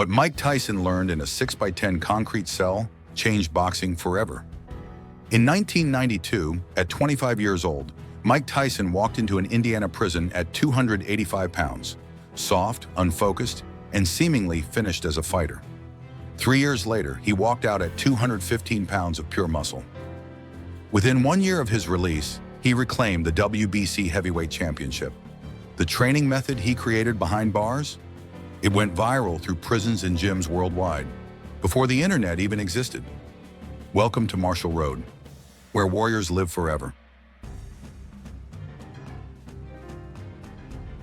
What Mike Tyson learned in a 6x10 concrete cell changed boxing forever. In 1992, at 25 years old, Mike Tyson walked into an Indiana prison at 285 pounds, soft, unfocused, and seemingly finished as a fighter. 3 years later, he walked out at 215 pounds of pure muscle. Within 1 year of his release, he reclaimed the WBC heavyweight championship. The training method he created behind bars? It went viral through prisons and gyms worldwide, before the internet even existed. Welcome to Martial Road, where warriors live forever.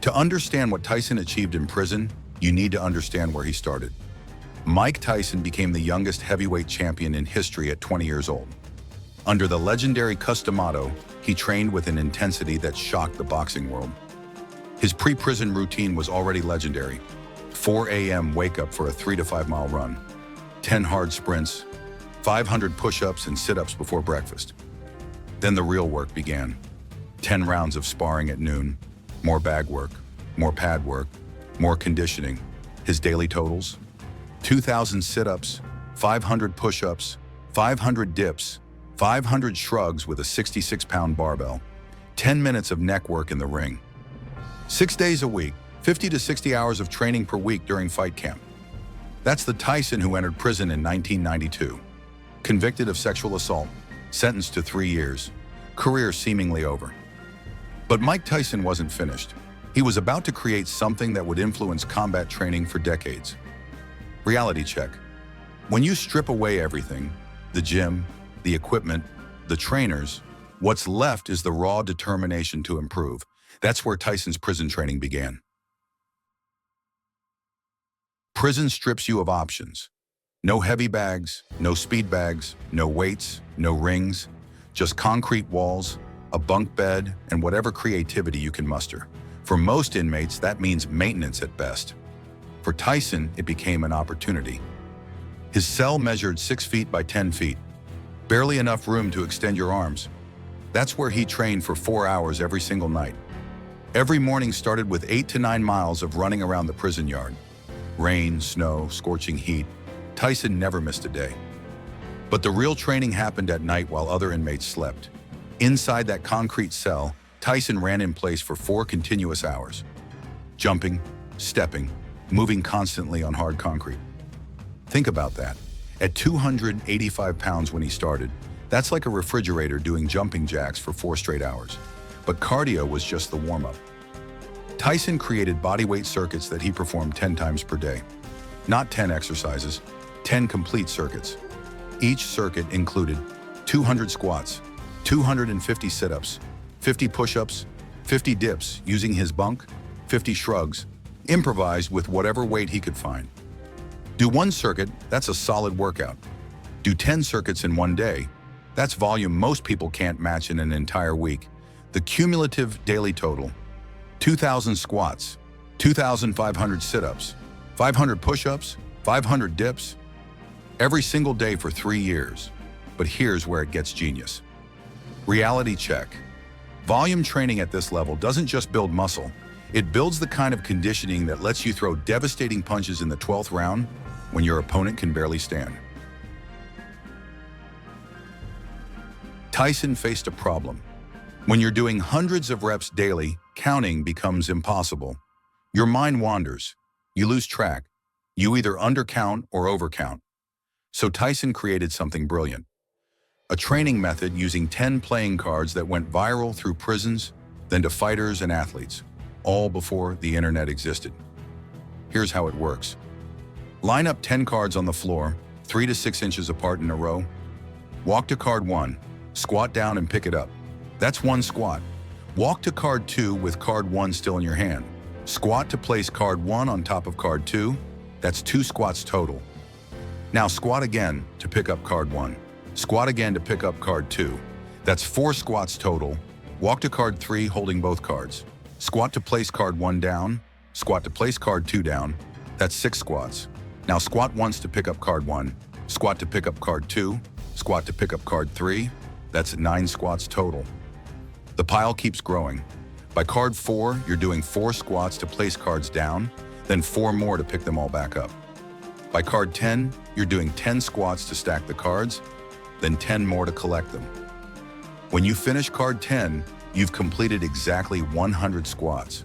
To understand what Tyson achieved in prison, you need to understand where he started. Mike Tyson became the youngest heavyweight champion in history at 20 years old. Under the legendary Cus D'Amato, he trained with an intensity that shocked the boxing world. His pre-prison routine was already legendary. 4 a.m. wake-up for a 3 to 5 mile run, 10 hard sprints, 500 push-ups and sit-ups before breakfast. Then the real work began. 10 rounds of sparring at noon, more bag work, more pad work, more conditioning. His daily totals: 2,000 sit-ups, 500 push-ups, 500 dips, 500 shrugs with a 66-pound barbell, 10 minutes of neck work in the ring. 6 days a week, 50 to 60 hours of training per week during fight camp. That's the Tyson who entered prison in 1992. Convicted of sexual assault, sentenced to 3 years, career seemingly over. But Mike Tyson wasn't finished. He was about to create something that would influence combat training for decades. Reality check. When you strip away everything, the gym, the equipment, the trainers, what's left is the raw determination to improve. That's where Tyson's prison training began. Prison strips you of options. No heavy bags, no speed bags, no weights, no rings, just concrete walls, a bunk bed, and whatever creativity you can muster. For most inmates, that means maintenance at best. For Tyson, it became an opportunity. His cell measured 6 feet by 10 feet, barely enough room to extend your arms. That's where he trained for 4 hours every single night. Every morning started with 8 to 9 miles of running around the prison yard. Rain, snow, scorching heat, Tyson never missed a day. But the real training happened at night while other inmates slept. Inside that concrete cell, Tyson ran in place for 4 continuous hours. Jumping, stepping, moving constantly on hard concrete. Think about that. At 285 pounds when he started, that's like a refrigerator doing jumping jacks for 4 straight hours. But cardio was just the warm-up. Tyson created bodyweight circuits that he performed 10 times per day. Not 10 exercises, 10 complete circuits. Each circuit included 200 squats, 250 sit-ups, 50 push-ups, 50 dips using his bunk, 50 shrugs, improvised with whatever weight he could find. Do 1 circuit, that's a solid workout. Do 10 circuits in 1 day, that's volume most people can't match in an entire week. The cumulative daily total: 2,000 squats, 2,500 sit-ups, 500 push-ups, 500 dips, every single day for 3 years. But here's where it gets genius. Reality check. Volume training at this level doesn't just build muscle, it builds the kind of conditioning that lets you throw devastating punches in the 12th round when your opponent can barely stand. Tyson faced a problem. When you're doing hundreds of reps daily, counting becomes impossible. Your mind wanders. You lose track. You either undercount or overcount. So Tyson created something brilliant. A training method using 10 playing cards that went viral through prisons, then to fighters and athletes, all before the internet existed. Here's how it works. Line up 10 cards on the floor, 3 to 6 inches apart in a row. Walk to card 1, squat down and pick it up. That's 1 squat. Walk to card 2 with card 1 still in your hand. Squat to place card 1 on top of card 2. That's 2 squats total. Now squat again to pick up card 1. Squat again to pick up card 2. That's 4 squats total. Walk to card 3 holding both cards. Squat to place card 1 down. Squat to place card 2 down. That's 6 squats. Now squat once to pick up card 1. Squat to pick up card 2. Squat to pick up card 3. That's 9 squats total. The pile keeps growing. By card 4, you're doing 4 squats to place cards down, then 4 more to pick them all back up. By card 10, you're doing 10 squats to stack the cards, then 10 more to collect them. When you finish card 10, you've completed exactly 100 squats.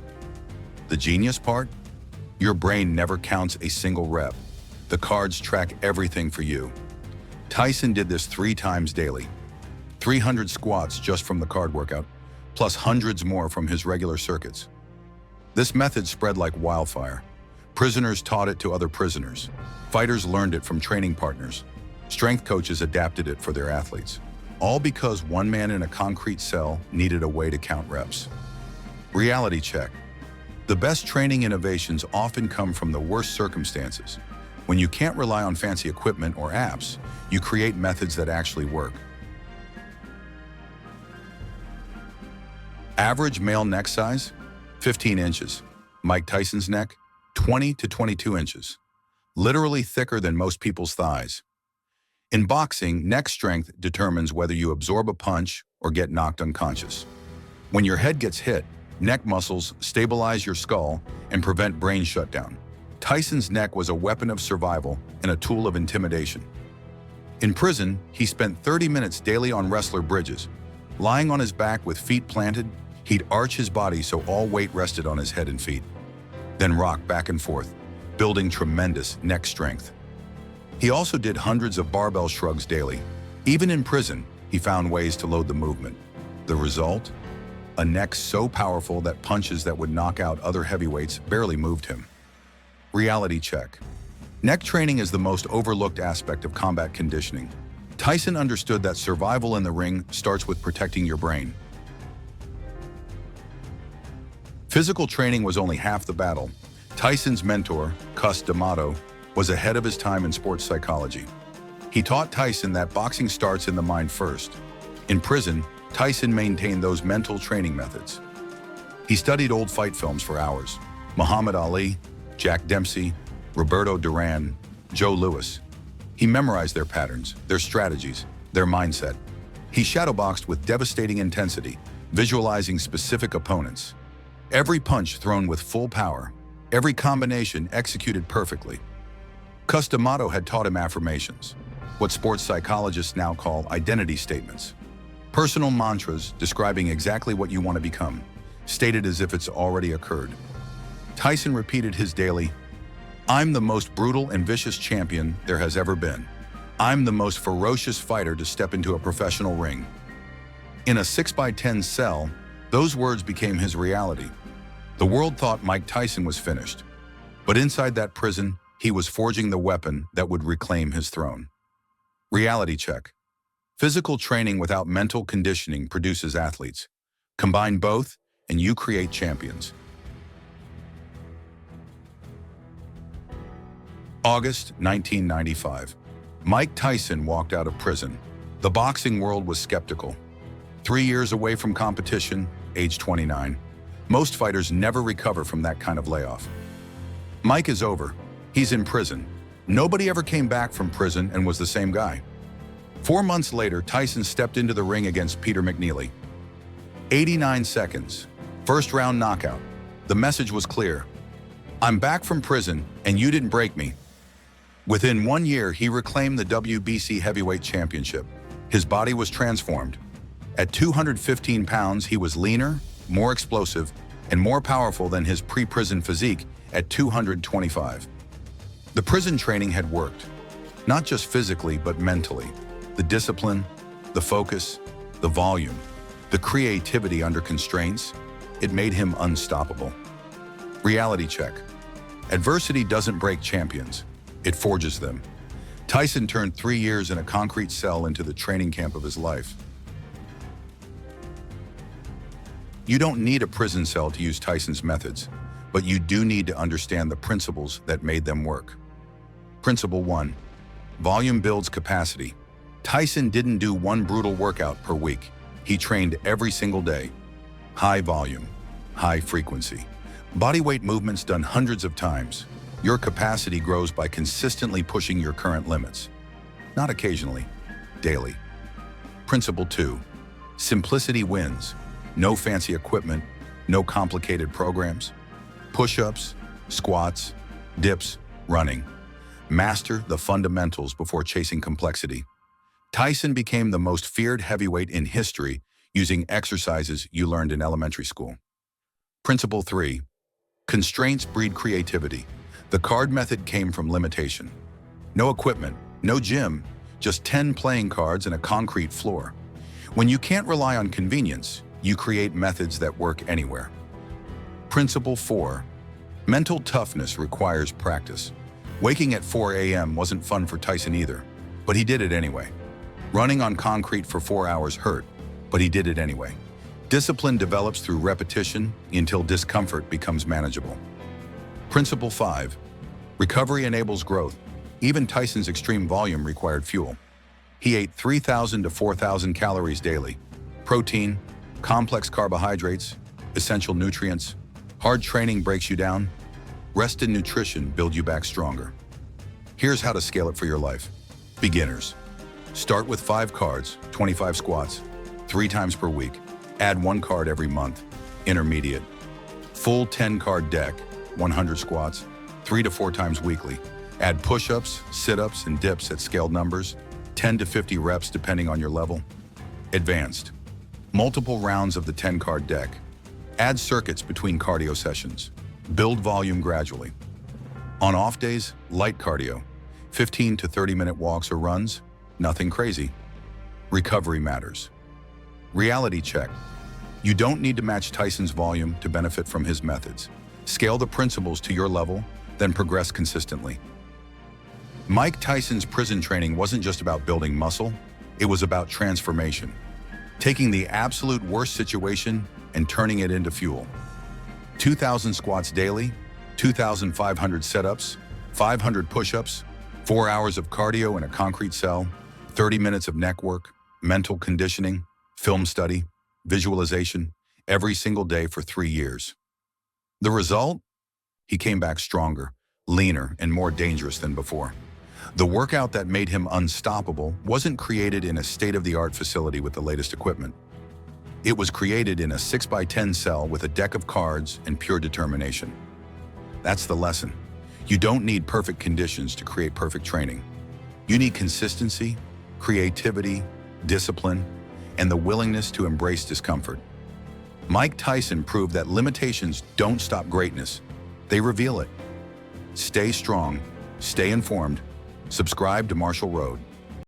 The genius part? Your brain never counts a single rep. The cards track everything for you. Tyson did this 3 times daily. 300 squats just from the card workout, plus hundreds more from his regular circuits. This method spread like wildfire. Prisoners taught it to other prisoners. Fighters learned it from training partners. Strength coaches adapted it for their athletes. All because one man in a concrete cell needed a way to count reps. Reality check. The best training innovations often come from the worst circumstances. When you can't rely on fancy equipment or apps, you create methods that actually work. Average male neck size, 15 inches. Mike Tyson's neck, 20 to 22 inches. Literally thicker than most people's thighs. In boxing, neck strength determines whether you absorb a punch or get knocked unconscious. When your head gets hit, neck muscles stabilize your skull and prevent brain shutdown. Tyson's neck was a weapon of survival and a tool of intimidation. In prison, he spent 30 minutes daily on wrestler bridges. Lying on his back with feet planted, he'd arch his body so all weight rested on his head and feet, then rock back and forth, building tremendous neck strength. He also did hundreds of barbell shrugs daily. Even in prison, he found ways to load the movement. The result? A neck so powerful that punches that would knock out other heavyweights barely moved him. Reality check. Neck training is the most overlooked aspect of combat conditioning. Tyson understood that survival in the ring starts with protecting your brain. Physical training was only half the battle. Tyson's mentor, Cus D'Amato, was ahead of his time in sports psychology. He taught Tyson that boxing starts in the mind first. In prison, Tyson maintained those mental training methods. He studied old fight films for hours. Muhammad Ali, Jack Dempsey, Roberto Duran, Joe Louis. He memorized their patterns, their strategies, their mindset. He shadowboxed with devastating intensity, visualizing specific opponents. Every punch thrown with full power, every combination executed perfectly. Cus D'Amato had taught him affirmations, what sports psychologists now call identity statements. Personal mantras describing exactly what you want to become, stated as if it's already occurred. Tyson repeated his daily, "I'm the most brutal and vicious champion there has ever been. I'm the most ferocious fighter to step into a professional ring." In a 6x10 cell, those words became his reality. The world thought Mike Tyson was finished, but inside that prison, he was forging the weapon that would reclaim his throne. Reality check. Physical training without mental conditioning produces athletes. Combine both, and you create champions. August 1995. Mike Tyson walked out of prison. The boxing world was skeptical. 3 years away from competition, age 29. Most fighters never recover from that kind of layoff. Mike is over. He's in prison. Nobody ever came back from prison and was the same guy. 4 months later, Tyson stepped into the ring against Peter McNeely. 89 seconds. First round knockout. The message was clear. I'm back from prison, and you didn't break me. Within 1 year, he reclaimed the WBC Heavyweight Championship. His body was transformed. At 215 pounds, he was leaner, more explosive, and more powerful than his pre-prison physique at 225. The prison training had worked, not just physically, but mentally. The discipline, the focus, the volume, the creativity under constraints, it made him unstoppable. Reality check. Adversity doesn't break champions, it forges them. Tyson turned 3 years in a concrete cell into the training camp of his life. You don't need a prison cell to use Tyson's methods, but you do need to understand the principles that made them work. Principle 1. Volume builds capacity. Tyson didn't do one brutal workout per week. He trained every single day. High volume, high frequency. Bodyweight movements done hundreds of times. Your capacity grows by consistently pushing your current limits. Not occasionally, daily. Principle 2. Simplicity wins. No fancy equipment, no complicated programs. Push-ups, squats, dips, running. Master the fundamentals before chasing complexity. Tyson became the most feared heavyweight in history using exercises you learned in elementary school. Principle 3. Constraints breed creativity. The card method came from limitation. No equipment, no gym, just 10 playing cards and a concrete floor. When you can't rely on convenience, you create methods that work anywhere. Principle 4. Mental toughness requires practice. Waking at 4 a.m. wasn't fun for Tyson either, but he did it anyway. Running on concrete for 4 hours hurt, but he did it anyway. Discipline develops through repetition until discomfort becomes manageable. Principle 5. Recovery enables growth. Even Tyson's extreme volume required fuel. He ate 3,000 to 4,000 calories daily. Protein, complex carbohydrates, essential nutrients. Hard training breaks you down. Rest and nutrition build you back stronger. Here's how to scale it for your life. Beginners. Start with 5 cards, 25 squats, 3 times per week. Add 1 card every month. Intermediate. Full 10-card deck, 100 squats, 3 to 4 times weekly. Add push-ups, sit-ups, and dips at scaled numbers, 10 to 50 reps depending on your level. Advanced. Multiple rounds of the 10-card deck. Add circuits between cardio sessions. Build volume gradually. On off days, light cardio, 15 to 30-minute walks or runs, nothing crazy. Recovery matters. Reality check. You don't need to match Tyson's volume to benefit from his methods. Scale the principles to your level, then progress consistently. Mike Tyson's prison training wasn't just about building muscle, it was about transformation. Taking the absolute worst situation and turning it into fuel. 2,000 squats daily, 2,500 sit-ups, 500 push-ups, 4 hours of cardio in a concrete cell, 30 minutes of neck work, mental conditioning, film study, visualization, every single day for 3 years. The result? He came back stronger, leaner, and more dangerous than before. The workout that made him unstoppable wasn't created in a state-of-the-art facility with the latest equipment. It was created in a 6x10 cell with a deck of cards and pure determination. That's the lesson. You don't need perfect conditions to create perfect training. You need consistency, creativity, discipline, and the willingness to embrace discomfort. Mike Tyson proved that limitations don't stop greatness, they reveal it. Stay strong, stay informed, subscribe to Marshall Road.